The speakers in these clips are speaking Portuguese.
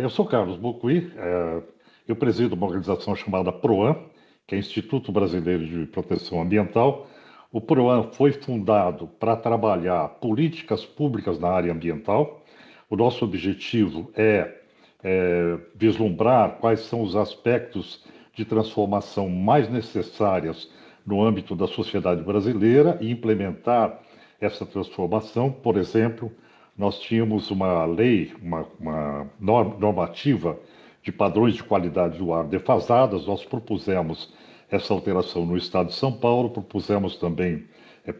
Eu sou Carlos Bucuí, eu presido uma organização chamada PROAM, que é Instituto Brasileiro de Proteção Ambiental. O PROAM foi fundado para trabalhar políticas públicas na área ambiental. O nosso objetivo é vislumbrar quais são os aspectos de transformação mais necessárias no âmbito da sociedade brasileira e implementar essa transformação. Por exemplo, nós tínhamos uma lei, uma normativa de padrões de qualidade do ar defasadas. Nós propusemos essa alteração no Estado de São Paulo, propusemos também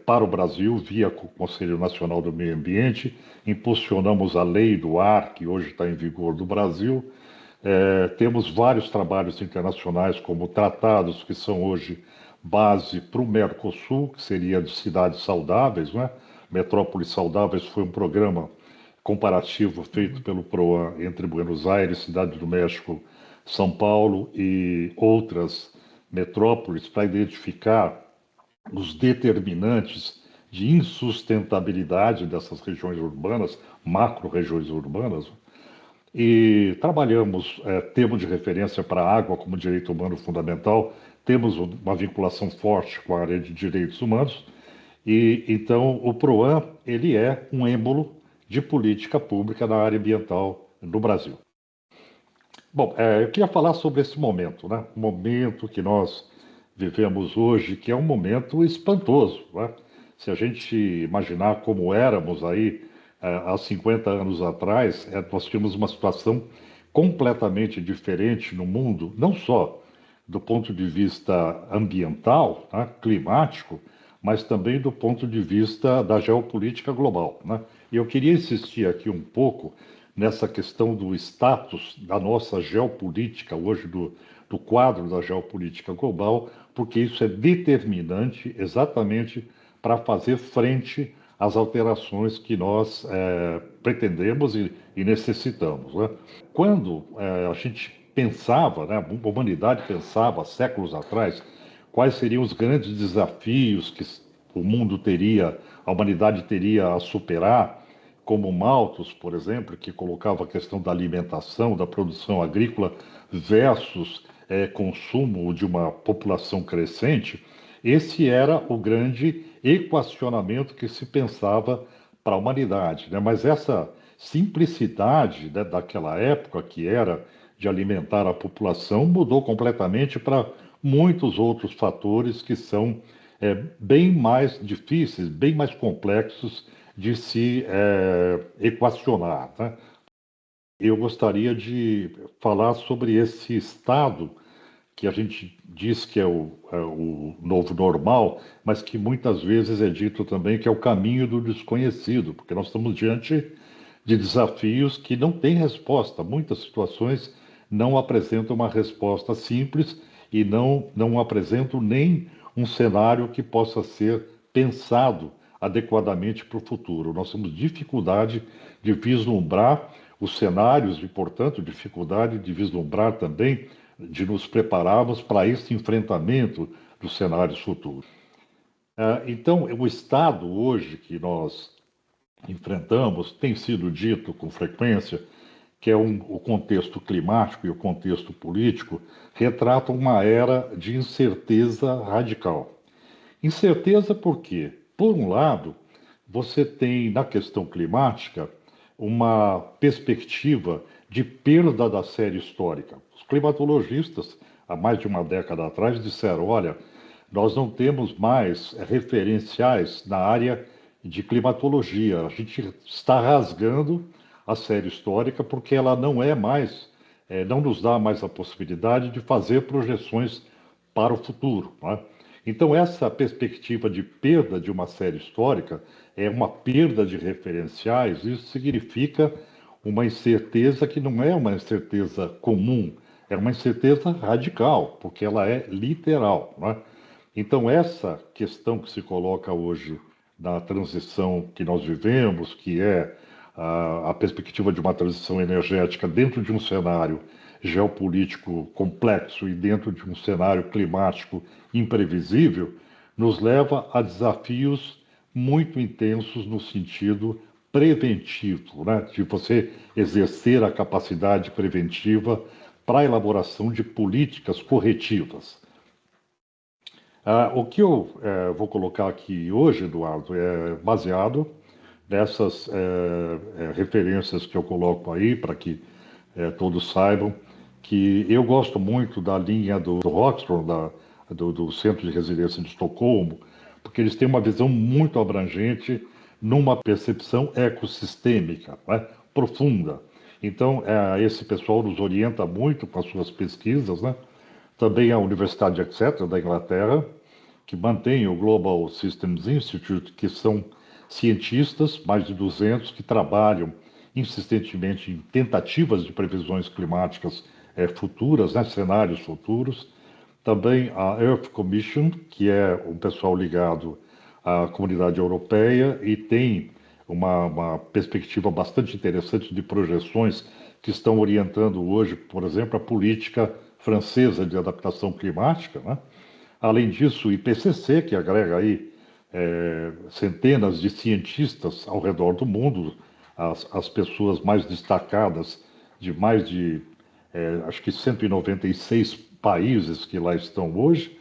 para o Brasil, via o Conselho Nacional do Meio Ambiente, impulsionamos a lei do ar, que hoje está em vigor no Brasil. Temos vários trabalhos internacionais, como tratados que são hoje base para o Mercosul, que seria de cidades saudáveis, né? Metrópoles Saudáveis foi um programa comparativo feito pelo PROAM entre Buenos Aires, Cidade do México, São Paulo e outras metrópoles para identificar os determinantes de insustentabilidade dessas regiões urbanas, macro-regiões urbanas, e trabalhamos termo de referência para a água como direito humano fundamental, temos uma vinculação forte com a área de direitos humanos, e então o PROAM ele é um êmbolo de política pública na área ambiental no Brasil. Bom, eu queria falar sobre esse momento, né? O momento que nós vivemos hoje, que é um momento espantoso, né? Se a gente imaginar como éramos aí há 50 anos atrás, nós tínhamos uma situação completamente diferente no mundo, não só do ponto de vista ambiental, né, climático, mas também do ponto de vista da geopolítica global, né? E eu queria insistir aqui um pouco nessa questão do status da nossa geopolítica hoje, do quadro da geopolítica global, porque isso é determinante exatamente para fazer frente às alterações que nós pretendemos e necessitamos, né? Quando a gente pensava, né, a humanidade pensava séculos atrás, quais seriam os grandes desafios que o mundo teria, a humanidade teria a superar, como Malthus, por exemplo, que colocava a questão da alimentação, da produção agrícola versus consumo de uma população crescente. Esse era o grande equacionamento que se pensava para a humanidade, né? Mas essa simplicidade, né, daquela época, que era de alimentar a população, mudou completamente para muitos outros fatores que são bem mais difíceis, bem mais complexos de se equacionar, né? Eu gostaria de falar sobre esse estado que a gente diz que é o novo normal, mas que muitas vezes é dito também que é o caminho do desconhecido, porque nós estamos diante de desafios que não têm resposta. Muitas situações não apresentam uma resposta simples e não apresentam nem um cenário que possa ser pensado adequadamente para o futuro. Nós temos dificuldade de vislumbrar os cenários e, portanto, dificuldade de vislumbrar também, de nos prepararmos para esse enfrentamento dos cenários futuros. Então, o estado hoje que nós enfrentamos tem sido dito com frequência que o contexto climático e o contexto político retratam uma era de incerteza radical. Incerteza por quê? Por um lado, você tem na questão climática uma perspectiva de perda da série histórica. Os climatologistas, há mais de uma década atrás, disseram: olha, nós não temos mais referenciais na área de climatologia, a gente está rasgando a série histórica porque ela não é mais, não nos dá mais a possibilidade de fazer projeções para o futuro, não é? Então, essa perspectiva de perda de uma série histórica é uma perda de referenciais. Isso significa uma incerteza que não é uma incerteza comum, é uma incerteza radical, porque ela é literal, não é? Então, essa questão que se coloca hoje na transição que nós vivemos, que é a perspectiva de uma transição energética dentro de um cenário geopolítico complexo e dentro de um cenário climático imprevisível, nos leva a desafios muito intensos no sentido preventivo, né? De você exercer a capacidade preventiva para a elaboração de políticas corretivas. O que eu vou colocar aqui hoje, Eduardo, é baseado nessas referências que eu coloco aí, para que todos saibam que eu gosto muito da linha do Rockström, do Centro de Resiliência de Estocolmo, porque eles têm uma visão muito abrangente numa percepção ecossistêmica, né, profunda. Então, esse pessoal nos orienta muito com as suas pesquisas, né? Também a Universidade de Exeter, da Inglaterra, que mantém o Global Systems Institute, que são cientistas, mais de 200, que trabalham insistentemente em tentativas de previsões climáticas futuras, né, cenários futuros. Também a Earth Commission, que é um pessoal ligado à comunidade europeia e tem uma perspectiva bastante interessante de projeções que estão orientando hoje, por exemplo, a política francesa de adaptação climática, né? Além disso, o IPCC, que agrega aí centenas de cientistas ao redor do mundo, as pessoas mais destacadas de mais de, acho que 196 países que lá estão hoje,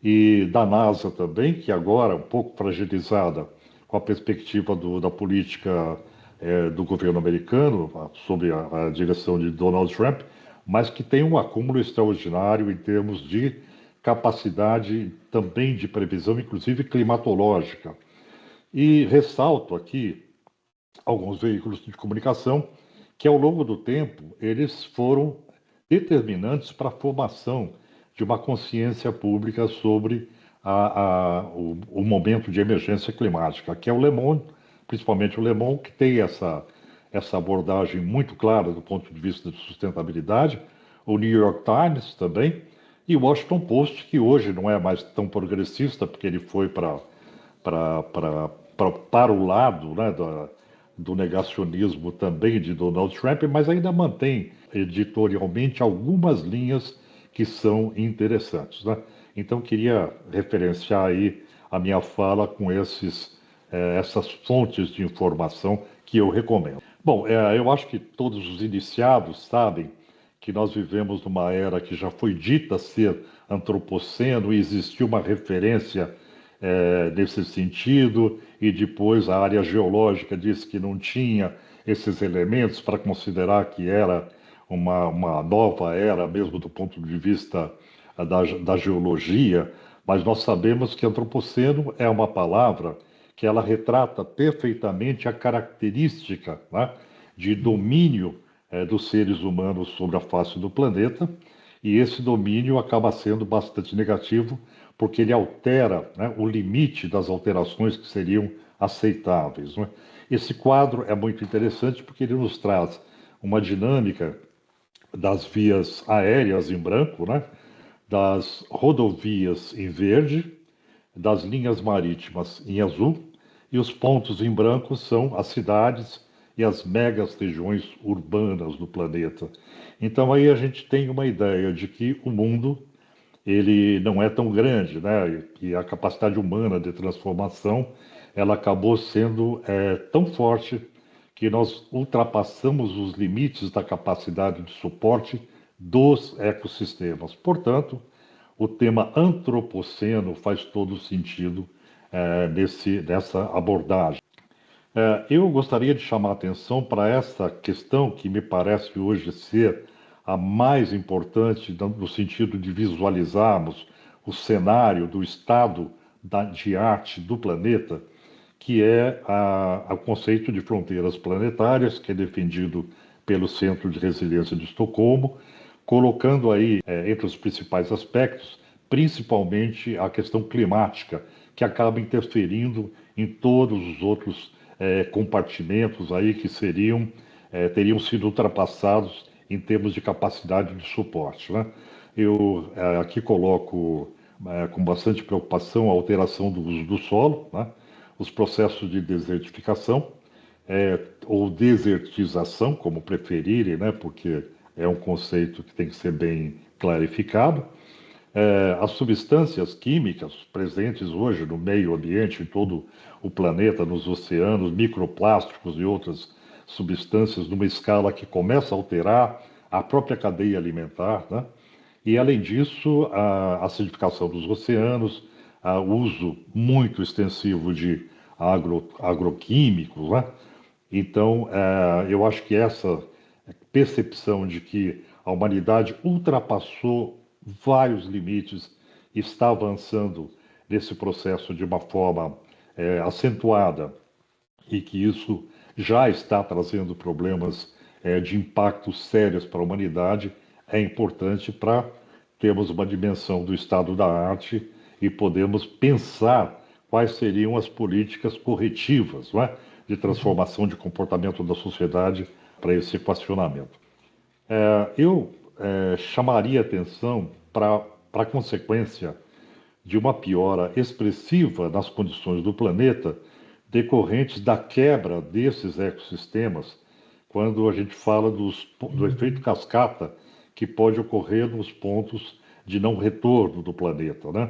e da NASA também, que agora um pouco fragilizada com a perspectiva da política do governo americano, sob a direção de Donald Trump, mas que tem um acúmulo extraordinário em termos de capacidade também de previsão, inclusive climatológica. E ressalto aqui alguns veículos de comunicação que, ao longo do tempo, eles foram determinantes para a formação de uma consciência pública sobre o momento de emergência climática, que é o Le Monde, principalmente o Le Monde, que tem essa abordagem muito clara do ponto de vista de sustentabilidade, o New York Times também, e o Washington Post, que hoje não é mais tão progressista, porque ele foi para o lado, né, do negacionismo também de Donald Trump, mas ainda mantém editorialmente algumas linhas que são interessantes, né? Então queria referenciar aí a minha fala com essas fontes de informação que eu recomendo. Bom, eu acho que todos os iniciados sabem que nós vivemos numa era que já foi dita ser antropoceno e existiu uma referência nesse sentido, e depois a área geológica disse que não tinha esses elementos para considerar que era uma nova era, mesmo do ponto de vista da geologia, mas nós sabemos que antropoceno é uma palavra que ela retrata perfeitamente a característica, né, de domínio dos seres humanos sobre a face do planeta, e esse domínio acaba sendo bastante negativo, porque ele altera, né, o limite das alterações que seriam aceitáveis, né? Esse quadro é muito interessante porque ele nos traz uma dinâmica das vias aéreas em branco, né, das rodovias em verde, das linhas marítimas em azul, e os pontos em branco são as cidades e as megas regiões urbanas do planeta. Então aí a gente tem uma ideia de que o mundo ele não é tão grande, né? E a capacidade humana de transformação ela acabou sendo tão forte que nós ultrapassamos os limites da capacidade de suporte dos ecossistemas. Portanto, o tema antropoceno faz todo sentido nessa abordagem. Eu gostaria de chamar a atenção para essa questão que me parece hoje ser a mais importante no sentido de visualizarmos o cenário do estado de arte do planeta, que é o conceito de fronteiras planetárias, que é defendido pelo Centro de Resiliência de Estocolmo, colocando aí, entre os principais aspectos, principalmente a questão climática, que acaba interferindo em todos os outros compartimentos aí que teriam sido ultrapassados em termos de capacidade de suporte, né? Eu aqui coloco com bastante preocupação a alteração do uso do solo, né? Os processos de desertificação, ou desertização, como preferirem, né? Porque é um conceito que tem que ser bem clarificado, As substâncias químicas presentes hoje no meio ambiente, em todo o planeta, nos oceanos, microplásticos e outras substâncias numa escala que começa a alterar a própria cadeia alimentar, né? E, além disso, a acidificação dos oceanos, o uso muito extensivo de agroquímicos, né? Então, eu acho que essa percepção de que a humanidade ultrapassou vários limites, está avançando nesse processo de uma forma acentuada e que isso já está trazendo problemas de impactos sérios para a humanidade, é importante para termos uma dimensão do estado da arte e podermos pensar quais seriam as políticas corretivas, não é? De transformação de comportamento da sociedade para esse equacionamento. Eu chamaria atenção para a consequência de uma piora expressiva nas condições do planeta decorrentes da quebra desses ecossistemas, quando a gente fala do efeito cascata que pode ocorrer nos pontos de não retorno do planeta, né?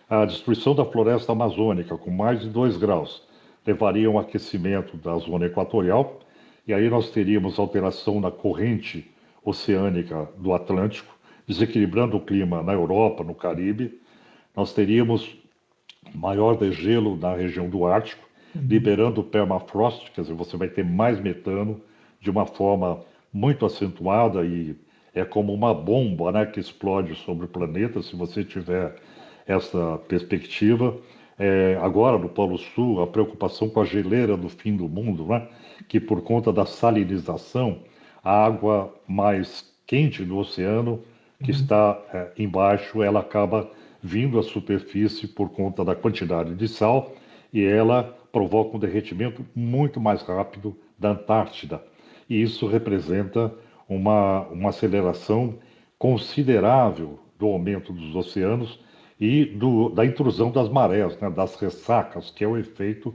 A destruição da floresta amazônica, com mais de 2 graus, levaria a um aquecimento da zona equatorial, e aí nós teríamos alteração na corrente oceânica do Atlântico, desequilibrando o clima na Europa, no Caribe. Nós teríamos maior degelo na região do Ártico, liberando o permafrost, quer dizer, você vai ter mais metano de uma forma muito acentuada e é como uma bomba, né, que explode sobre o planeta, se você tiver essa perspectiva. Agora, no Polo Sul, a preocupação com a geleira do fim do mundo, né, que por conta da salinização, a água mais quente do oceano, que está embaixo, ela acaba vindo à superfície por conta da quantidade de sal e ela provoca um derretimento muito mais rápido da Antártida. E isso representa uma aceleração considerável do aumento dos oceanos e da intrusão das marés, né, das ressacas, que é o efeito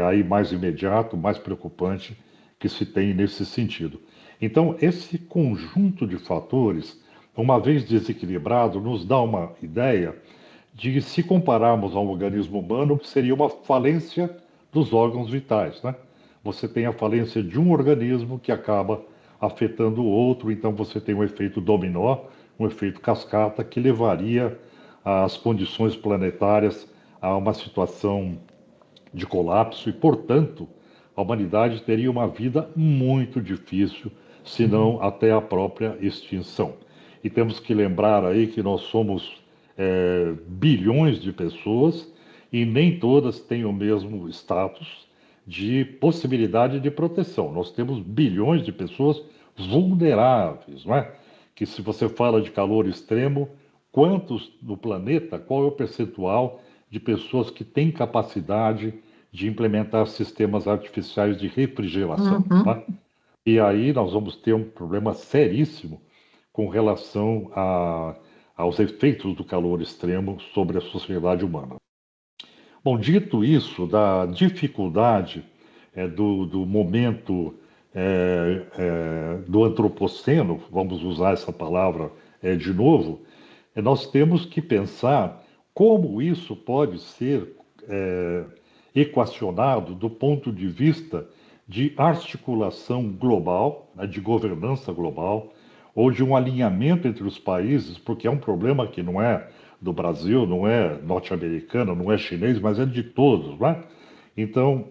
aí mais imediato, mais preocupante que se tem nesse sentido. Então, esse conjunto de fatores, uma vez desequilibrado, nos dá uma ideia de, se compararmos a um organismo humano, seria uma falência dos órgãos vitais, né? Você tem a falência de um organismo que acaba afetando o outro, então você tem um efeito dominó, um efeito cascata que levaria as condições planetárias a uma situação de colapso e, portanto, a humanidade teria uma vida muito difícil, se não até a própria extinção. E temos que lembrar aí que nós somos bilhões de pessoas e nem todas têm o mesmo status de possibilidade de proteção. Nós temos bilhões de pessoas vulneráveis, não é? Que, se você fala de calor extremo, quantos no planeta, qual é o percentual de pessoas que têm capacidade de implementar sistemas artificiais de refrigeração, tá? E aí nós vamos ter um problema seríssimo com relação aos efeitos do calor extremo sobre a sociedade humana. Bom, dito isso, da dificuldade do momento do antropoceno, vamos usar essa palavra de novo, nós temos que pensar como isso pode ser equacionado do ponto de vista de articulação global, né, de governança global, ou de um alinhamento entre os países, porque é um problema que não é do Brasil, não é norte-americano, não é chinês, mas é de todos, né? Então,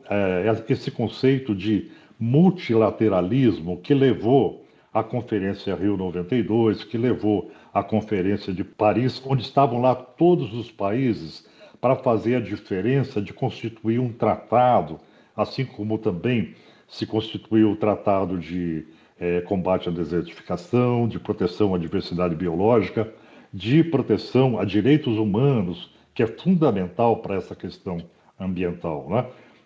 esse conceito de multilateralismo que levou à Conferência Rio 92, que levou à Conferência de Paris, onde estavam lá todos os países para fazer a diferença de constituir um tratado, assim como também se constituiu o Tratado de combate à desertificação, de proteção à diversidade biológica, de proteção a direitos humanos, que é fundamental para essa questão ambiental, né?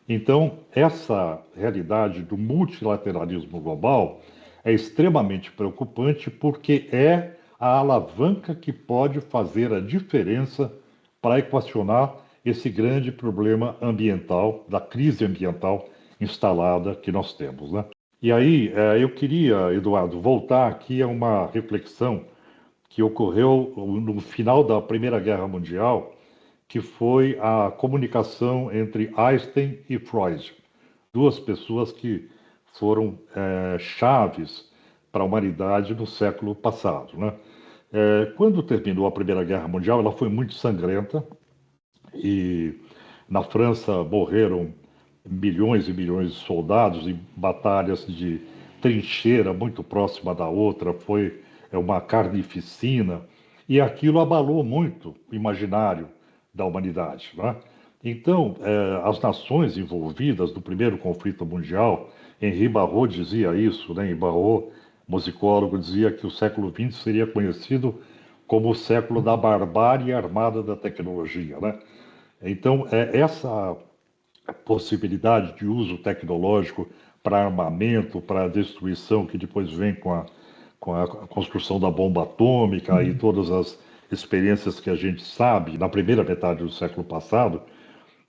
Então, essa realidade do multilateralismo global é extremamente preocupante porque é a alavanca que pode fazer a diferença para equacionar esse grande problema ambiental, da crise ambiental instalada que nós temos, né? E aí, eu queria, Eduardo, voltar aqui a uma reflexão que ocorreu no final da Primeira Guerra Mundial, que foi a comunicação entre Einstein e Freud, duas pessoas que foram chaves para a humanidade no século passado, né? Quando terminou a Primeira Guerra Mundial, ela foi muito sangrenta e na França morreram milhões e milhões de soldados em batalhas de trincheira muito próxima da outra, foi uma carnificina, e aquilo abalou muito o imaginário da humanidade, né? Então, as nações envolvidas no primeiro conflito mundial, Henri Barrault dizia isso, né? Henri Barrault, musicólogo, dizia que o século XX seria conhecido como o século da barbárie armada da tecnologia, né? Então, essa possibilidade de uso tecnológico para armamento, para destruição, que depois vem com a construção da bomba atômica e todas as experiências que a gente sabe na primeira metade do século passado,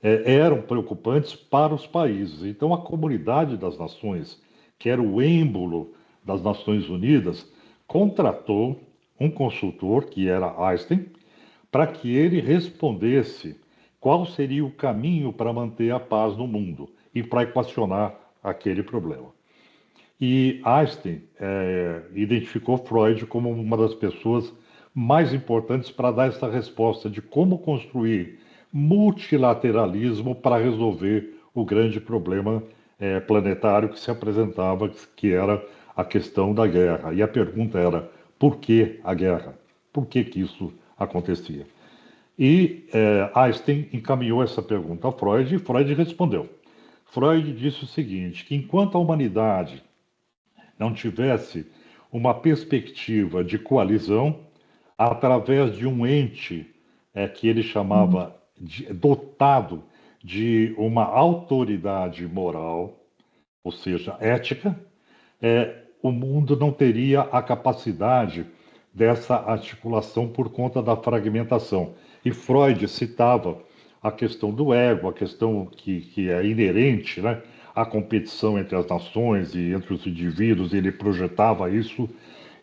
eram preocupantes para os países. Então, a comunidade das nações, que era o êmbolo das Nações Unidas, contratou um consultor, que era Einstein, para que ele respondesse qual seria o caminho para manter a paz no mundo e para equacionar aquele problema. E Einstein identificou Freud como uma das pessoas mais importantes para dar essa resposta de como construir multilateralismo para resolver o grande problema planetário que se apresentava, que era a questão da guerra. E a pergunta era, por que a guerra? Por que isso acontecia? E Einstein encaminhou essa pergunta a Freud e Freud respondeu. Freud disse o seguinte, que enquanto a humanidade não tivesse uma perspectiva de coalizão através de um ente que ele chamava dotado de uma autoridade moral, ou seja, ética, o mundo não teria a capacidade dessa articulação por conta da fragmentação. E Freud citava a questão do ego, a questão que é inerente, né, à competição entre as nações e entre os indivíduos, e ele projetava isso,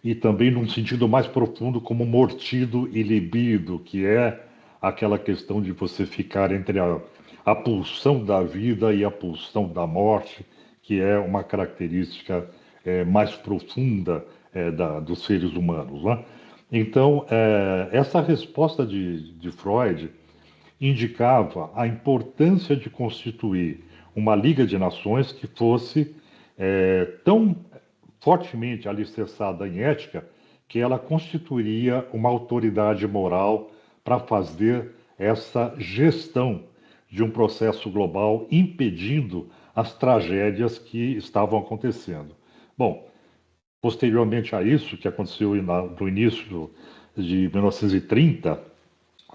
e também num sentido mais profundo como mortido e libido, que é aquela questão de você ficar entre a pulsão da vida e a pulsão da morte, que é uma característica mais profunda dos seres humanos, né? Então, essa resposta de Freud indicava a importância de constituir uma Liga de Nações que fosse tão fortemente alicerçada em ética que ela constituiria uma autoridade moral para fazer essa gestão de um processo global, impedindo as tragédias que estavam acontecendo. Bom, posteriormente a isso, que aconteceu no início de 1930,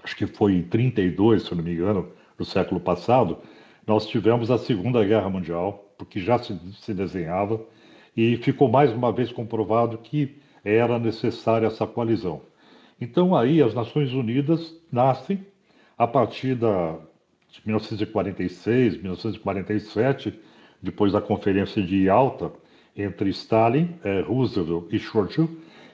acho que foi em 32, se eu não me engano, do século passado, nós tivemos a Segunda Guerra Mundial, porque já se desenhava, e ficou mais uma vez comprovado que era necessária essa coalizão. Então aí as Nações Unidas nascem a partir de 1946, 1947, depois da Conferência de Yalta, entre Stalin, Roosevelt e Churchill,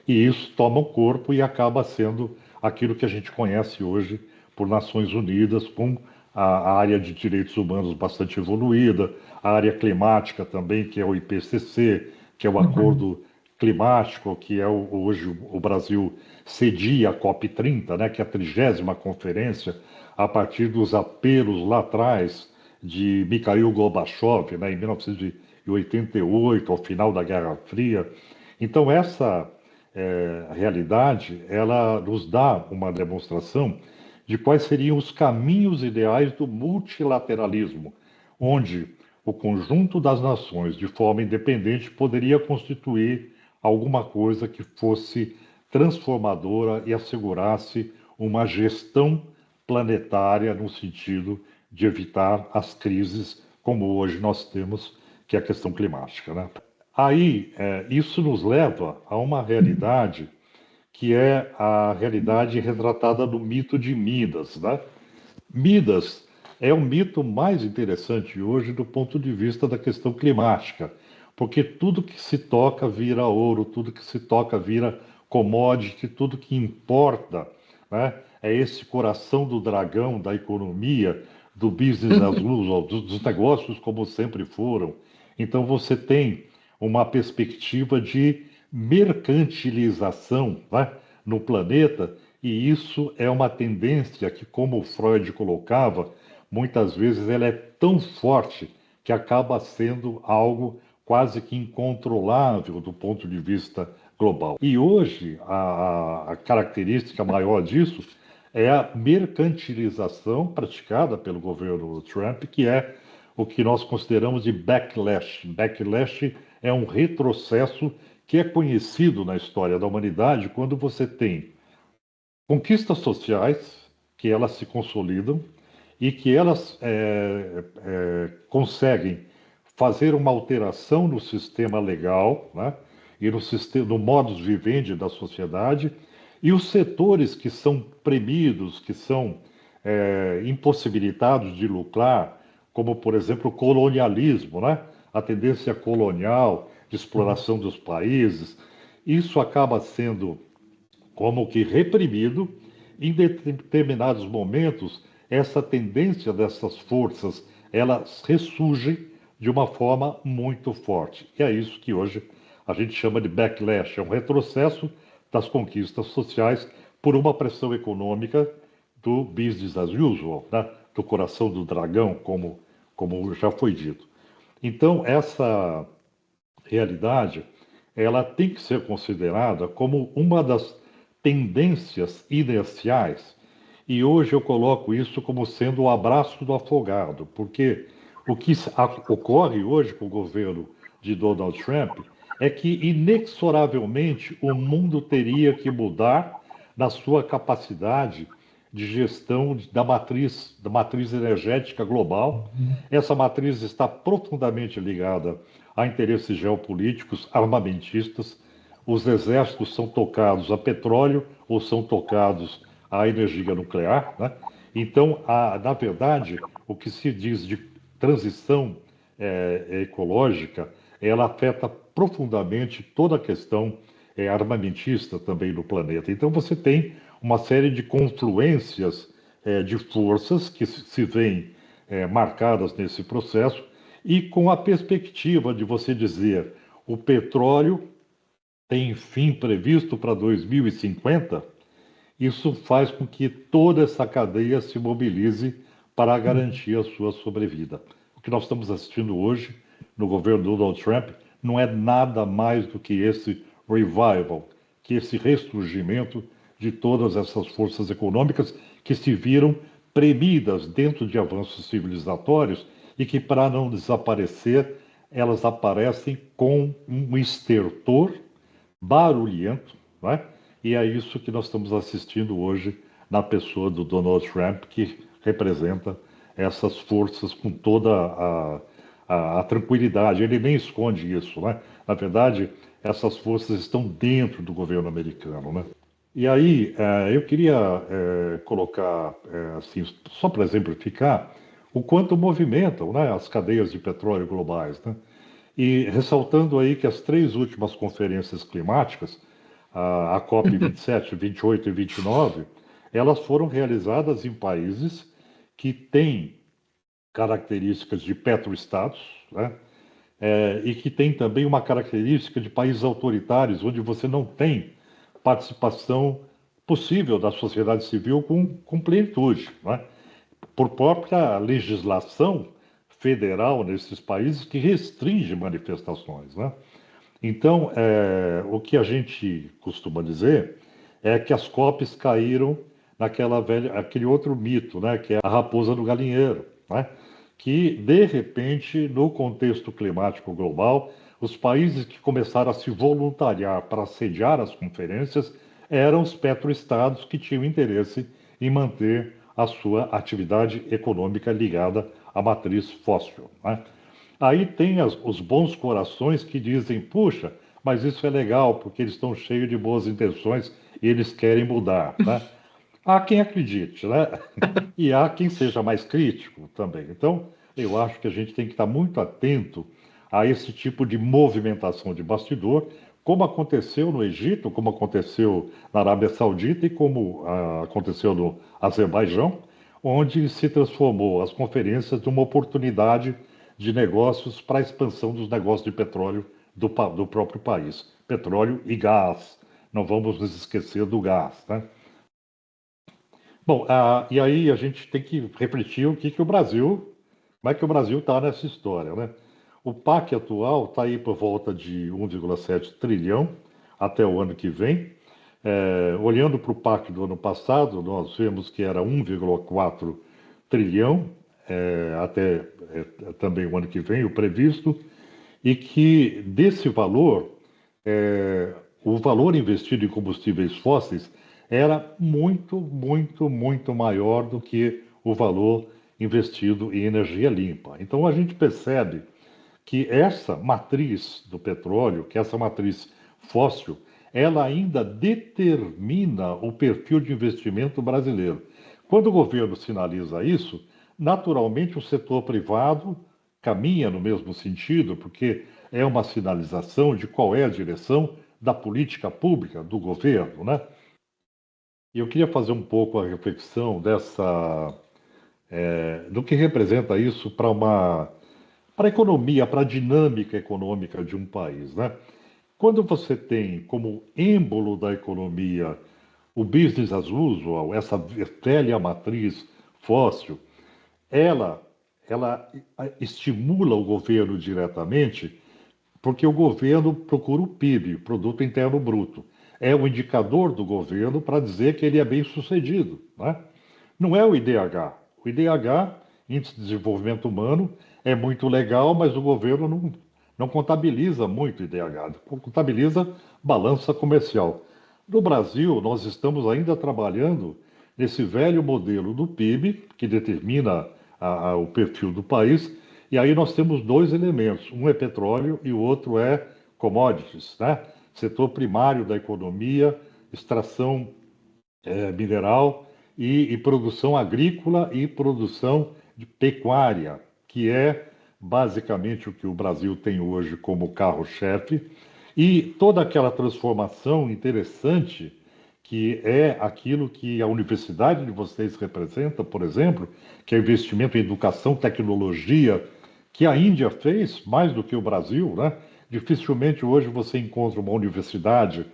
e isso toma o corpo e acaba sendo aquilo que a gente conhece hoje por Nações Unidas, com a área de direitos humanos bastante evoluída, a área climática também, que é o IPCC, que é o Acordo Climático, que é hoje o Brasil cedia a COP30, né, que é a 30ª conferência, a partir dos apelos lá atrás de Mikhail Gorbachev, né, em 1988, ao final da Guerra Fria. Então, essa realidade, ela nos dá uma demonstração de quais seriam os caminhos ideais do multilateralismo, onde o conjunto das nações, de forma independente, poderia constituir alguma coisa que fosse transformadora e assegurasse uma gestão planetária no sentido de evitar as crises como hoje nós temos, que é a questão climática, né? Aí, isso nos leva a uma realidade que é a realidade retratada no mito de Midas, né? Midas é o mito mais interessante hoje do ponto de vista da questão climática, porque tudo que se toca vira ouro, tudo que se toca vira commodity, tudo que importa, né, é esse coração do dragão da economia, do business as usual, dos negócios como sempre foram. Então você tem uma perspectiva de mercantilização, né, no planeta, e isso é uma tendência que, como Freud colocava, muitas vezes ela é tão forte que acaba sendo algo quase que incontrolável do ponto de vista global. E hoje, a característica maior disso é a mercantilização praticada pelo governo Trump, que é o que nós consideramos de backlash. Backlash é um retrocesso que é conhecido na história da humanidade quando você tem conquistas sociais que elas se consolidam e que elas conseguem fazer uma alteração no sistema legal, né, e no, sistema, no modus vivendi da sociedade, e os setores que são premidos, que são impossibilitados de lucrar, como, por exemplo, o colonialismo, né, a tendência colonial de exploração dos países, isso acaba sendo como que reprimido. Em determinados momentos, essa tendência dessas forças, elas ressurgem de uma forma muito forte. E é isso que hoje a gente chama de backlash, é um retrocesso das conquistas sociais por uma pressão econômica do business as usual, né? Do coração do dragão, como já foi dito. Então, essa realidade, ela tem que ser considerada como uma das tendências inerciais. E hoje eu coloco isso como sendo o abraço do afogado, porque o que ocorre hoje com o governo de Donald Trump é que, inexoravelmente, o mundo teria que mudar na sua capacidade de gestão da matriz energética global. Essa matriz está profundamente ligada a interesses geopolíticos armamentistas. Os exércitos são tocados a petróleo ou são tocados à energia nuclear, né? Então, na verdade, o que se diz de transição ecológica, ela afeta profundamente toda a questão armamentista também no planeta. Então, você tem uma série de confluências de forças que se veem marcadas nesse processo e com a perspectiva de você dizer o petróleo tem fim previsto para 2050, isso faz com que toda essa cadeia se mobilize para garantir a sua sobrevida. O que nós estamos assistindo hoje no governo Donald Trump não é nada mais do que esse revival, que esse ressurgimento de todas essas forças econômicas que se viram premidas dentro de avanços civilizatórios e que, para não desaparecer, elas aparecem com um estertor barulhento, não é? E é isso que nós estamos assistindo hoje na pessoa do Donald Trump, que representa essas forças com toda a tranquilidade. Ele nem esconde isso, né? Na verdade, essas forças estão dentro do governo americano, né? E aí, eu queria colocar, assim, só para exemplificar, o quanto movimentam, né, as cadeias de petróleo globais, né? E ressaltando aí que as três últimas conferências climáticas, a COP 27, 28 e 29, elas foram realizadas em países que têm características de petroestados, né? E que têm também uma característica de países autoritários, onde você não tem participação possível da sociedade civil com plenitude, né? Por própria legislação federal nesses países que restringe manifestações, né? Então, o que a gente costuma dizer é que as COPs caíram naquela velha, aquele outro mito, né, que é a raposa no galinheiro, né? Que de repente, no contexto climático global, os países que começaram a se voluntariar para sediar as conferências eram os petroestados que tinham interesse em manter a sua atividade econômica ligada à matriz fóssil, né? Aí tem os bons corações que dizem, puxa, mas isso é legal porque eles estão cheios de boas intenções e eles querem mudar, né? Há quem acredite, né? E há quem seja mais crítico também. Então, eu acho que a gente tem que estar muito atento a esse tipo de movimentação de bastidor, como aconteceu no Egito, como aconteceu na Arábia Saudita e como aconteceu no Azerbaijão, onde se transformou as conferências numa oportunidade de negócios para a expansão dos negócios de petróleo do próprio país. Petróleo e gás. Não vamos nos esquecer do gás, né? Bom, e aí a gente tem que refletir como é que o Brasil está nessa história, né? O PAC atual está aí por volta de 1,7 trilhão até o ano que vem. Olhando para o PAC do ano passado, nós vemos que era 1,4 trilhão até também o ano que vem, o previsto, e que desse valor, é, o valor investido em combustíveis fósseis era muito, muito, muito maior do que o valor investido em energia limpa. Então a gente percebe que essa matriz do petróleo, que essa matriz fóssil, ela ainda determina o perfil de investimento brasileiro. Quando o governo sinaliza isso, naturalmente o setor privado caminha no mesmo sentido, porque é uma sinalização de qual é a direção da política pública do governo, né? E eu queria fazer um pouco a reflexão do que representa isso para a economia, para a dinâmica econômica de um país, né? Quando você tem como êmbolo da economia o business as usual, essa velha matriz fóssil, ela, ela estimula o governo diretamente, porque o governo procura o PIB, Produto Interno Bruto. É o indicador do governo para dizer que ele é bem sucedido, né? Não é o IDH. O IDH, Índice de Desenvolvimento Humano, é muito legal, mas o governo não contabiliza muito o IDH, contabiliza balança comercial. No Brasil, nós estamos ainda trabalhando nesse velho modelo do PIB, que determina o perfil do país, e aí nós temos dois elementos: um é petróleo e o outro é commodities, né? Setor primário da economia, extração mineral e produção agrícola e produção de pecuária, que é basicamente o que o Brasil tem hoje como carro-chefe, e toda aquela transformação interessante que é aquilo que a universidade de vocês representa, por exemplo, que é investimento em educação, tecnologia, que a Índia fez mais do que o Brasil, né? Dificilmente hoje você encontra uma universidade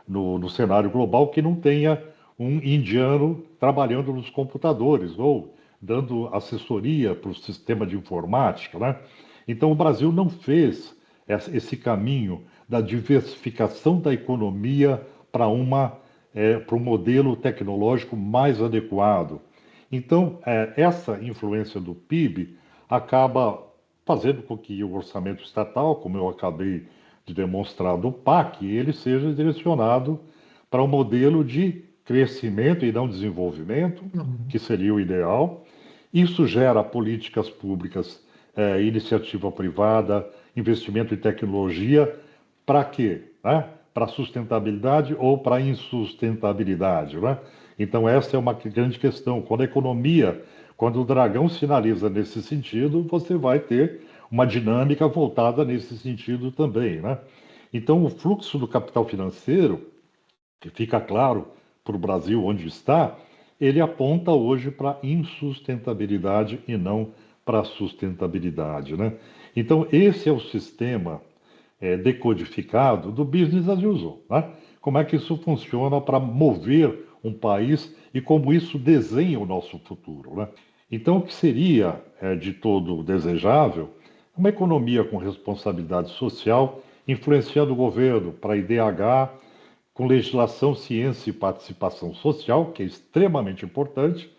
no cenário global que não tenha um indiano trabalhando nos computadores ou dando assessoria para o sistema de informática, né? Então o Brasil não fez esse caminho da diversificação da economia para para um modelo tecnológico mais adequado. Então, essa influência do PIB acaba fazendo com que o orçamento estatal, como eu acabei de demonstrar do PAC, ele seja direcionado para um modelo de crescimento e não desenvolvimento, que seria o ideal. Isso gera políticas públicas, iniciativa privada, investimento em tecnologia, para quê? Né? Para sustentabilidade ou para insustentabilidade, né? Então essa é uma grande questão. Quando o dragão sinaliza nesse sentido, você vai ter uma dinâmica voltada nesse sentido também, né? Então o fluxo do capital financeiro, que fica claro para o Brasil onde está, ele aponta hoje para insustentabilidade e não para sustentabilidade, né? Então esse é o sistema decodificado do business as usual, né? Como é que isso funciona para mover um país e como isso desenha o nosso futuro, né? Então, o que seria de todo desejável uma economia com responsabilidade social, influenciando o governo para IDH, com legislação, ciência e participação social, que é extremamente importante.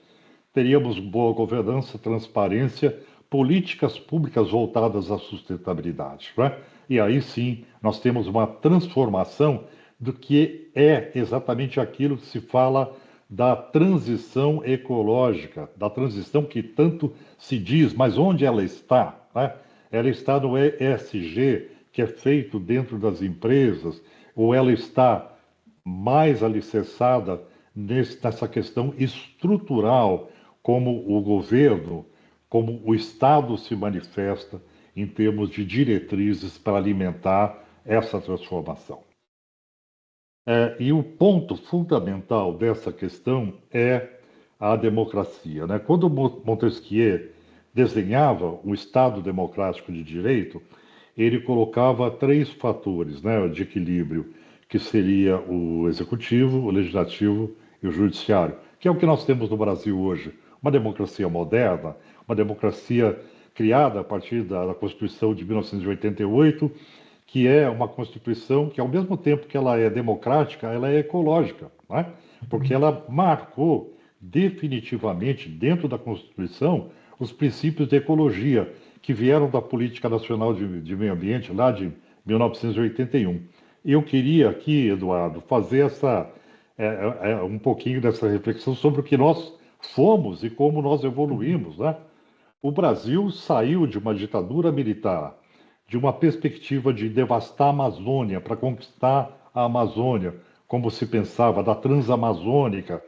Teríamos boa governança, transparência, políticas públicas voltadas à sustentabilidade, né? E aí sim nós temos uma transformação do que é exatamente aquilo que se fala da transição ecológica, da transição que tanto se diz, mas onde ela está, né? Ela está no ESG, que é feito dentro das empresas, ou ela está mais alicerçada nessa questão estrutural, como o governo, como o Estado se manifesta em termos de diretrizes para alimentar essa transformação. E o ponto fundamental dessa questão é a democracia, né? Quando Montesquieu desenhava um Estado democrático de direito, ele colocava três fatores, né, de equilíbrio, que seria o executivo, o legislativo e o judiciário, que é o que nós temos no Brasil hoje. Uma democracia moderna, uma democracia criada a partir da Constituição de 1988, que é uma Constituição que, ao mesmo tempo que ela é democrática, ela é ecológica, né? Porque ela marcou definitivamente, dentro da Constituição, os princípios de ecologia que vieram da Política Nacional de Meio Ambiente, lá de 1981. Eu queria aqui, Eduardo, fazer um pouquinho dessa reflexão sobre o que nós fomos e como nós evoluímos, né? O Brasil saiu de uma ditadura militar, de uma perspectiva de devastar a Amazônia para conquistar a Amazônia, como se pensava, da Transamazônica,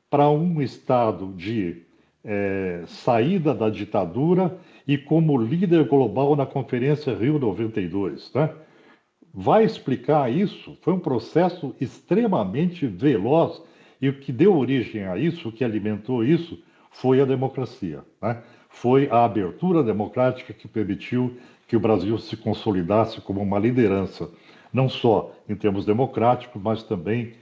para um estado de saída da ditadura e como líder global na Conferência Rio 92, né? Vai explicar isso? Foi um processo extremamente veloz e o que deu origem a isso, o que alimentou isso, foi a democracia, né? Foi a abertura democrática que permitiu que o Brasil se consolidasse como uma liderança, não só em termos democráticos, mas também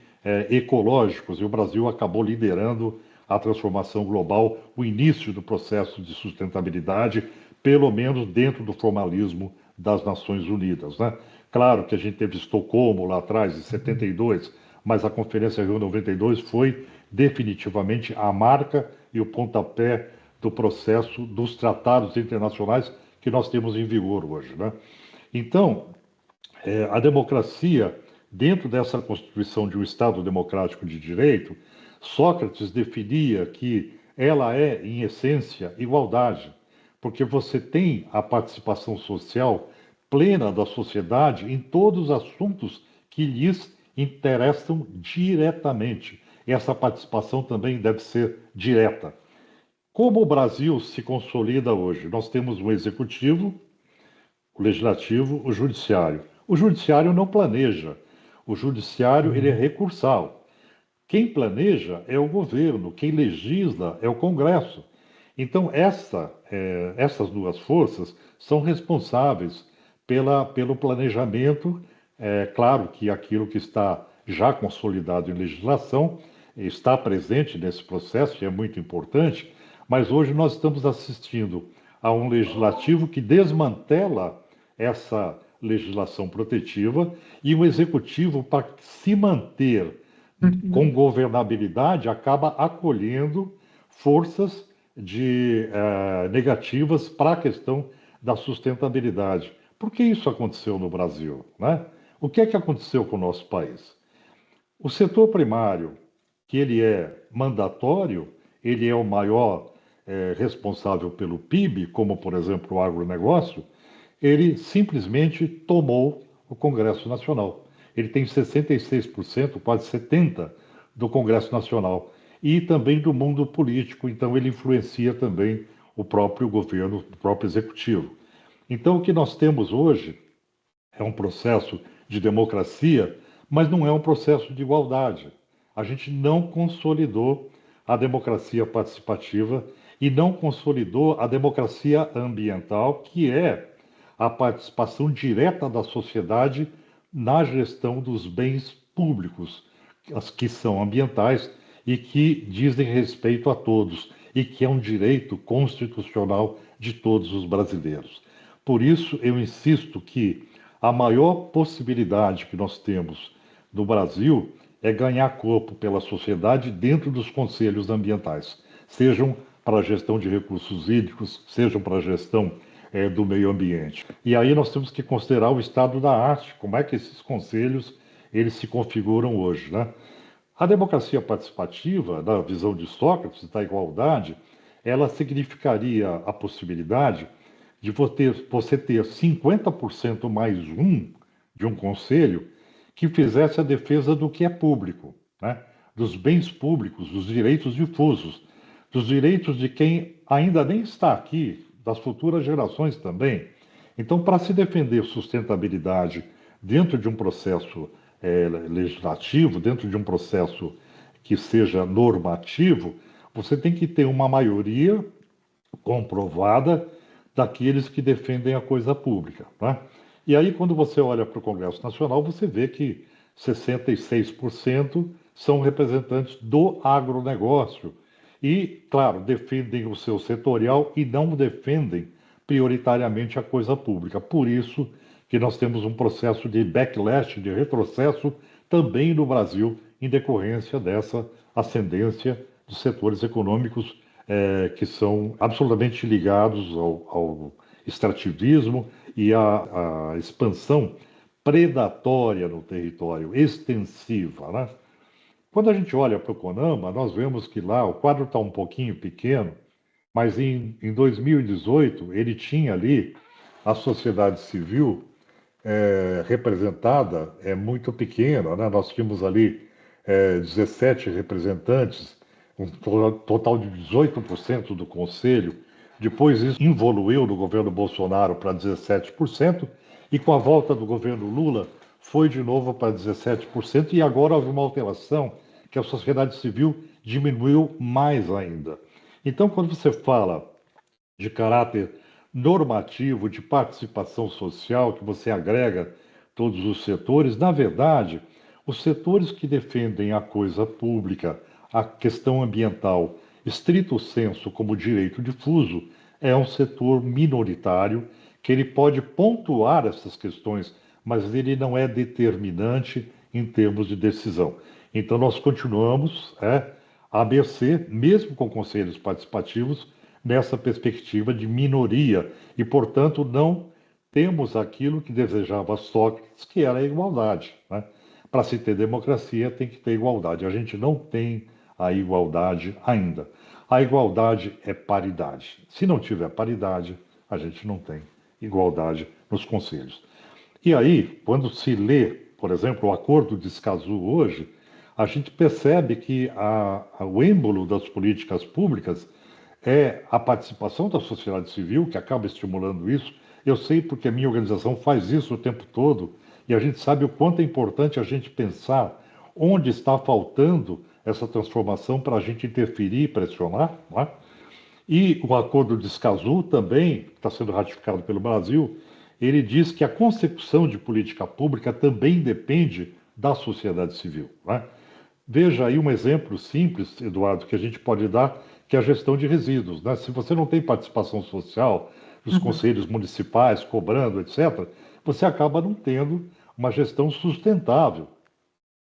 ecológicos. E o Brasil acabou liderando a transformação global, o início do processo de sustentabilidade, pelo menos dentro do formalismo das Nações Unidas, né? Claro que a gente teve Estocolmo lá atrás, em 72, mas a Conferência Rio 92 foi definitivamente a marca e o pontapé do processo dos tratados internacionais que nós temos em vigor hoje, né? Então, a democracia, dentro dessa constituição de um Estado democrático de direito, Sócrates definia que ela é, em essência, igualdade, porque você tem a participação social plena da sociedade em todos os assuntos que lhes interessam diretamente. Essa participação também deve ser direta. Como o Brasil se consolida hoje? Nós temos um executivo, o legislativo, o judiciário. O judiciário não planeja. O judiciário ele é recursal. Quem planeja é o governo, quem legisla é o Congresso. Então, essas duas forças são responsáveis pelo planejamento. É claro que aquilo que está já consolidado em legislação está presente nesse processo e é muito importante, mas hoje nós estamos assistindo a um legislativo que desmantela essa legislação protetiva e o executivo, para se manter com governabilidade, acaba acolhendo forças negativas para a questão da sustentabilidade. Por que isso aconteceu no Brasil, né? O que é que aconteceu com o nosso país? O setor primário, que ele é mandatório, ele é o maior responsável pelo PIB, como por exemplo o agronegócio, ele simplesmente tomou o Congresso Nacional. Ele tem 66%, quase 70% do Congresso Nacional e também do mundo político, então ele influencia também o próprio governo, o próprio executivo. Então o que nós temos hoje é um processo de democracia, mas não é um processo de igualdade. A gente não consolidou a democracia participativa e não consolidou a democracia ambiental, que é a participação direta da sociedade na gestão dos bens públicos, as que são ambientais e que dizem respeito a todos e que é um direito constitucional de todos os brasileiros. Por isso, eu insisto que a maior possibilidade que nós temos no Brasil é ganhar corpo pela sociedade dentro dos conselhos ambientais, sejam para a gestão de recursos hídricos, sejam para a gestão do meio ambiente. E aí nós temos que considerar o estado da arte, como é que esses conselhos eles se configuram hoje, né? A democracia participativa, na visão de Sócrates, da igualdade, ela significaria a possibilidade de você ter 50% mais um de um conselho que fizesse a defesa do que é público, né? Dos bens públicos, dos direitos difusos, dos direitos de quem ainda nem está aqui, das futuras gerações também. Então, para se defender sustentabilidade dentro de um processo legislativo, dentro de um processo que seja normativo, você tem que ter uma maioria comprovada daqueles que defendem a coisa pública, tá? E aí, quando você olha para o Congresso Nacional, você vê que 66% são representantes do agronegócio. E, claro, defendem o seu setorial e não defendem prioritariamente a coisa pública. Por isso que nós temos um processo de backlash, de retrocesso, também no Brasil, em decorrência dessa ascendência dos setores econômicos que são absolutamente ligados ao extrativismo e à expansão predatória no território, extensiva, né? Quando a gente olha para o CONAMA, nós vemos que lá o quadro está um pouquinho pequeno, mas em 2018 ele tinha ali a sociedade civil representada muito pequena, né? Nós tínhamos ali 17 representantes, um total de 18% do Conselho. Depois isso evoluiu no governo Bolsonaro para 17%, e com a volta do governo Lula foi de novo para 17%, e agora houve uma alteração que a sociedade civil diminuiu mais ainda. Então, quando você fala de caráter normativo, de participação social, que você agrega todos os setores, na verdade, os setores que defendem a coisa pública, a questão ambiental, estrito sensu como direito difuso, é um setor minoritário que ele pode pontuar essas questões, mas ele não é determinante em termos de decisão. Então nós continuamos à mercê, mesmo com conselhos participativos, nessa perspectiva de minoria e, portanto, não temos aquilo que desejava Sócrates, que era a igualdade, né? Para se ter democracia, tem que ter igualdade. A gente não tem a igualdade ainda. A igualdade é paridade. Se não tiver paridade, a gente não tem igualdade nos conselhos. E aí, quando se lê, por exemplo, o Acordo de Escazú hoje, a gente percebe que o êmbolo das políticas públicas é a participação da sociedade civil, que acaba estimulando isso. Eu sei porque a minha organização faz isso o tempo todo, e a gente sabe o quanto é importante a gente pensar onde está faltando essa transformação para a gente interferir e pressionar, não é? E o Acordo de Escazú também, que está sendo ratificado pelo Brasil, ele diz que a concepção de política pública também depende da sociedade civil, não é? Veja aí um exemplo simples, Eduardo, que a gente pode dar, que é a gestão de resíduos, né? Se você não tem participação social dos Uhum. conselhos municipais, cobrando, etc., você acaba não tendo uma gestão sustentável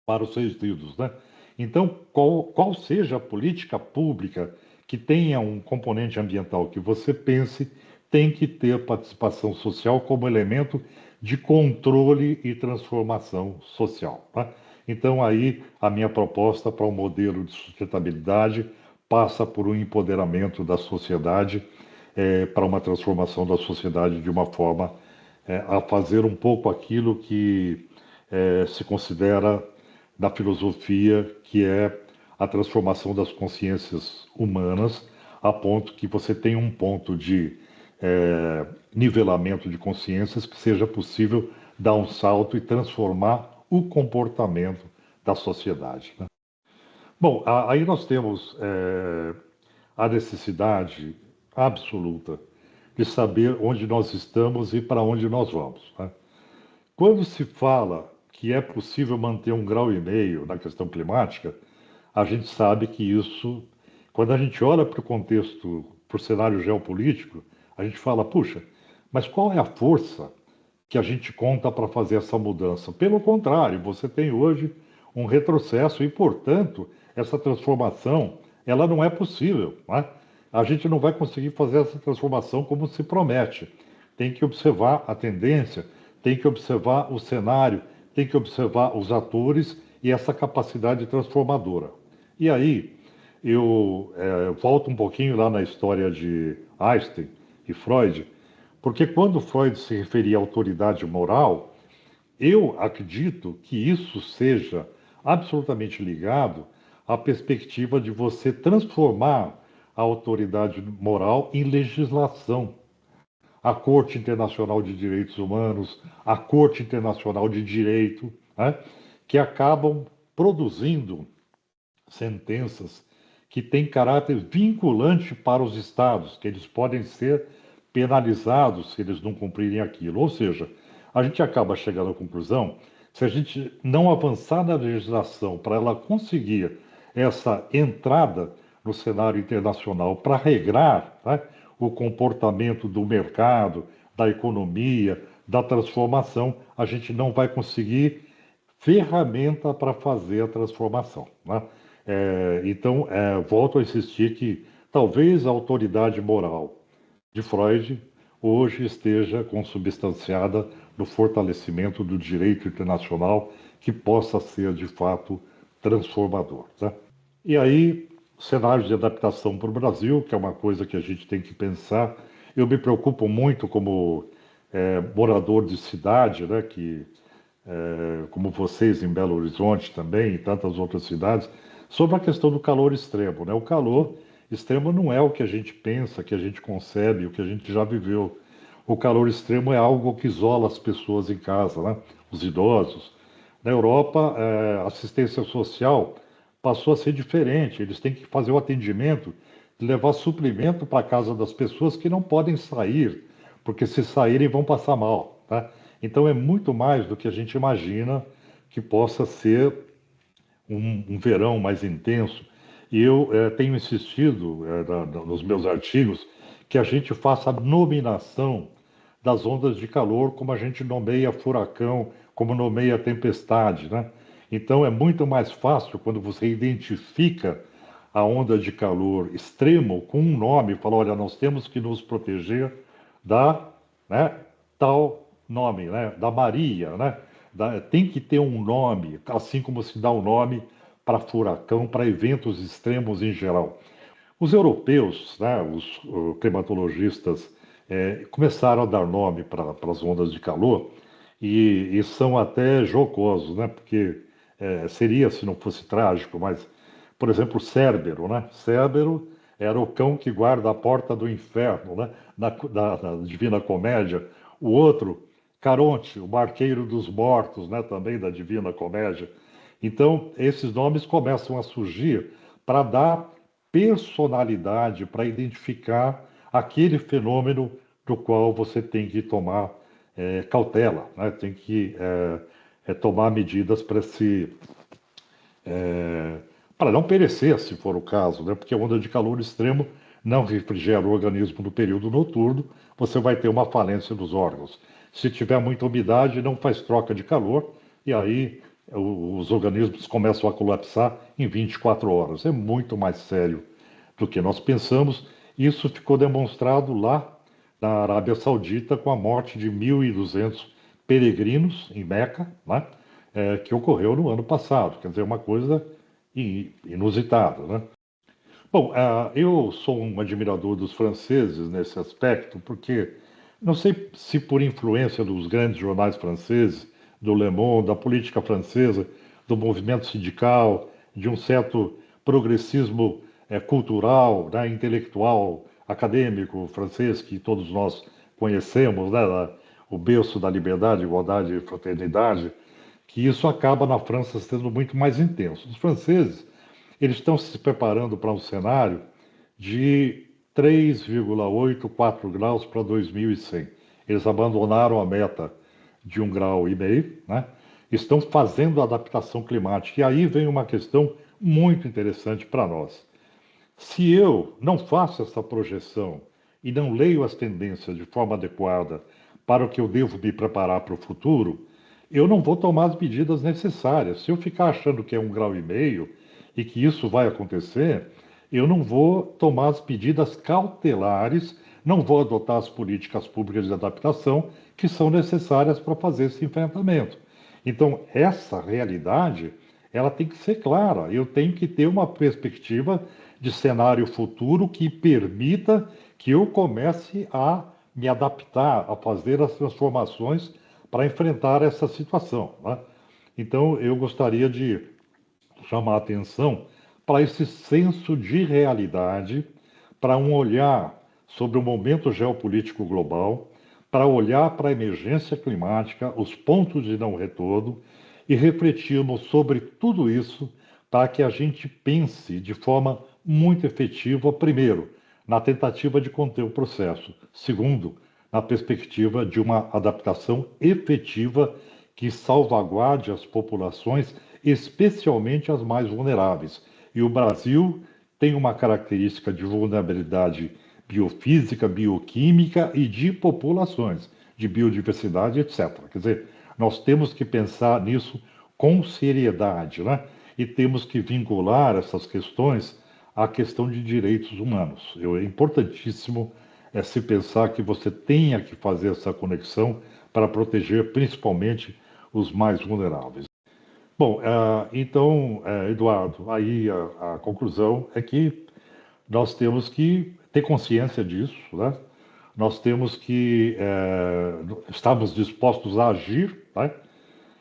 para os resíduos, né? Então, qual seja a política pública que tenha um componente ambiental que você pense, tem que ter participação social como elemento de controle e transformação social, tá? Então, aí, a minha proposta para o modelo de sustentabilidade passa por um empoderamento da sociedade, para uma transformação da sociedade de uma forma a fazer um pouco aquilo que se considera da filosofia, que é a transformação das consciências humanas, a ponto que você tenha um ponto de nivelamento de consciências que seja possível dar um salto e transformar o comportamento da sociedade, né? Bom, aí nós temos a necessidade absoluta de saber onde nós estamos e para onde nós vamos, né? Quando se fala que é possível manter 1,5 graus na questão climática, a gente sabe que isso, quando a gente olha para o contexto, para o cenário geopolítico, a gente fala, puxa, mas qual é a força que a gente conta para fazer essa mudança? Pelo contrário, você tem hoje um retrocesso e, portanto, essa transformação, ela não é possível, né? A gente não vai conseguir fazer essa transformação como se promete. Tem que observar a tendência, tem que observar o cenário, tem que observar os atores e essa capacidade transformadora. E aí, eu volto um pouquinho lá na história de Einstein e Freud, porque quando Freud se referia à autoridade moral, eu acredito que isso seja absolutamente ligado à perspectiva de você transformar a autoridade moral em legislação. A Corte Internacional de Direitos Humanos, a Corte Internacional de Direito, né? que acabam produzindo sentenças que têm caráter vinculante para os estados, que eles podem ser penalizados se eles não cumprirem aquilo. Ou seja, a gente acaba chegando à conclusão, se a gente não avançar na legislação para ela conseguir essa entrada no cenário internacional para regrar, né, o comportamento do mercado, da economia, da transformação, a gente não vai conseguir ferramenta para fazer a transformação, né? Então, volto a insistir que talvez a autoridade moral de Freud hoje esteja consubstanciada no fortalecimento do direito internacional que possa ser de fato transformador, né? E aí, cenários de adaptação para o Brasil, que é uma coisa que a gente tem que pensar. Eu me preocupo muito como morador de cidade, né, como vocês em Belo Horizonte também, e tantas outras cidades, sobre a questão do calor extremo, né? O calor extremo não é o que a gente pensa, que a gente concebe, o que a gente já viveu. O calor extremo é algo que isola as pessoas em casa, né? Os idosos. Na Europa, a assistência social passou a ser diferente. Eles têm que fazer o atendimento, levar suprimento para a casa das pessoas que não podem sair, porque se saírem vão passar mal, tá? Então é muito mais do que a gente imagina que possa ser um verão mais intenso. E eu tenho insistido nos meus artigos que a gente faça a nominação das ondas de calor, como a gente nomeia furacão, como nomeia tempestade, né? Então é muito mais fácil quando você identifica a onda de calor extremo com um nome, fala, olha, nós temos que nos proteger da, né, tal nome, né, da Maria, né? Tem que ter um nome, assim como se dá um nome para furacão, para eventos extremos em geral. Os europeus, né, os climatologistas, começaram a dar nome para as ondas de calor e são até jocosos, né, porque seria se não fosse trágico, mas, por exemplo, Cérbero, né? Cérbero era o cão que guarda a porta do inferno, né, na Divina Comédia. O outro, Caronte, o barqueiro dos mortos, né, também da Divina Comédia. Então, esses nomes começam a surgir para dar personalidade, para identificar aquele fenômeno do qual você tem que tomar cautela, né? Tem que tomar medidas para não perecer, se for o caso, né? Porque a onda de calor extremo não refrigera o organismo no período noturno, você vai ter uma falência dos órgãos. Se tiver muita umidade, não faz troca de calor, e aí os organismos começam a colapsar em 24 horas. É muito mais sério do que nós pensamos. Isso ficou demonstrado lá na Arábia Saudita com a morte de 1.200 peregrinos em Meca, né? Que ocorreu no ano passado. Quer dizer, uma coisa inusitada, né? Bom, eu sou um admirador dos franceses nesse aspecto, porque não sei se por influência dos grandes jornais franceses, do Le Monde, da política francesa, do movimento sindical, de um certo progressismo cultural, né, intelectual, acadêmico francês que todos nós conhecemos, né, o berço da liberdade, igualdade e fraternidade, que isso acaba na França sendo muito mais intenso. Os franceses, eles estão se preparando para um cenário de 3,8, 4 graus para 2100. Eles abandonaram a meta de 1,5 grau, né? Estão fazendo a adaptação climática. E aí vem uma questão muito interessante para nós. Se eu não faço essa projeção e não leio as tendências de forma adequada para o que eu devo me preparar para o futuro, eu não vou tomar as medidas necessárias. Se eu ficar achando que é 1,5 graus e que isso vai acontecer, eu não vou tomar as medidas cautelares, não vou adotar as políticas públicas de adaptação que são necessárias para fazer esse enfrentamento. Então, essa realidade, ela tem que ser clara. Eu tenho que ter uma perspectiva de cenário futuro que permita que eu comece a me adaptar, a fazer as transformações para enfrentar essa situação, né? Então, eu gostaria de chamar a atenção para esse senso de realidade, para um olhar sobre o momento geopolítico global, para olhar para a emergência climática, os pontos de não retorno e refletirmos sobre tudo isso para que a gente pense de forma muito efetiva, primeiro, na tentativa de conter o processo, segundo, na perspectiva de uma adaptação efetiva que salvaguarde as populações, especialmente as mais vulneráveis. E o Brasil tem uma característica de vulnerabilidade biofísica, bioquímica e de populações, de biodiversidade, etc. Quer dizer, nós temos que pensar nisso com seriedade, né? E temos que vincular essas questões à questão de direitos humanos. É importantíssimo se pensar que você tenha que fazer essa conexão para proteger principalmente os mais vulneráveis. Bom, então, Eduardo, aí a conclusão é que nós temos que ter consciência disso, né? Nós temos que estarmos dispostos a agir, né?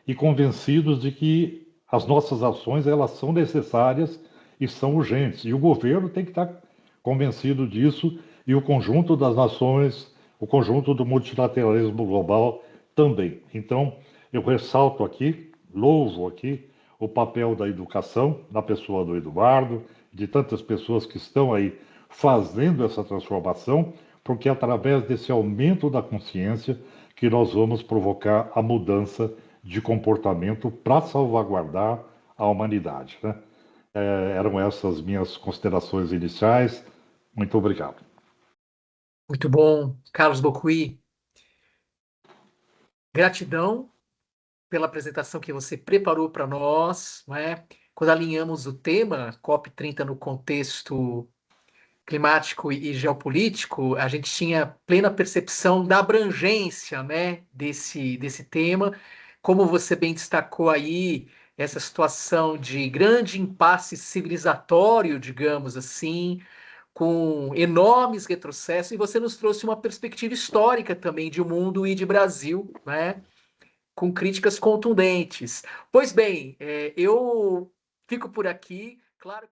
E convencidos de que as nossas ações elas são necessárias e são urgentes. E o governo tem que estar convencido disso e o conjunto das nações, o conjunto do multilateralismo global também. Então, eu ressalto aqui, louvo aqui o papel da educação na pessoa do Eduardo, de tantas pessoas que estão aí fazendo essa transformação, porque é através desse aumento da consciência que nós vamos provocar a mudança de comportamento para salvaguardar a humanidade, né? Eram essas minhas considerações iniciais. Muito obrigado. Muito bom, Carlos Bocuí. Gratidão pela apresentação que você preparou para nós, não é? Quando alinhamos o tema COP30 no contexto climático e geopolítico, a gente tinha plena percepção da abrangência, né, desse tema. Como você bem destacou aí, essa situação de grande impasse civilizatório, digamos assim, com enormes retrocessos, e você nos trouxe uma perspectiva histórica também de mundo e de Brasil, né, com críticas contundentes. Pois bem, eu fico por aqui, claro.